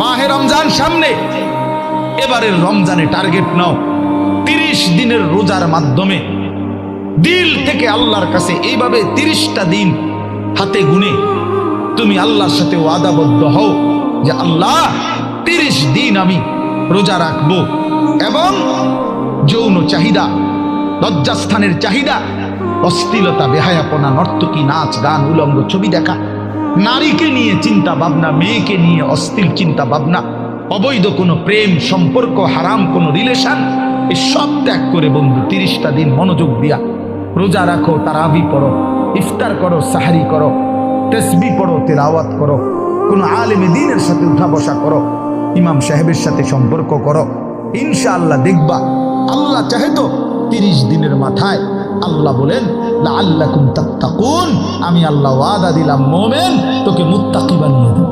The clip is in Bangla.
মাহে রমজান সামনে, এবারের রমজানে টার্গেট নাও 30 দিনের রোজার মাধ্যমে দিল থেকে আল্লাহর কাছে এইভাবে 30টা দিন হাতে গুনে তুমি আল্লাহর সাথে ওয়াদাবদ্ধ হও যে আল্লাহ 30 দিন আমি রোজা রাখবো। এবং যৌন চাহিদা, লজ্জাস্থানের চাহিদা, অশ্লীলতা, বেহায়াপনা, নর্তকী, নাচ গান, উলঙ্গ ছবি দেখা, নারীকে নিয়ে চিন্তা ভাবনা, মেয়েকে নিয়ে অশ্লীল চিন্তা ভাবনা, অবৈধ কোনো প্রেম সম্পর্ক, হারাম কোনো রিলেশন, এই সব ত্যাগ করে বন্ধু 30টা দিন মনোযোগ দিয়া রোজা রাখো, তারাবি পড়ো, ইফতার করো, সাহারি করো, তাসবিহ পড়ো, তেলাওয়াত করো, কোনো আলেমে দ্বীনের সাথে উঠা বসা করো, ইমাম সাহেবের সাথে সম্পর্ক করো। ইনশাআল্লাহ দেখবা আল্লাহ চাহে তো 30 দিনের মাথায় আল্লাহ বলেন লাআল্লাকুম তাত্তাকুন, আমি আল্লাহ ওয়াদা দিলাম মোমেন তোকে মুত্তাকি বানিয়ে দেব।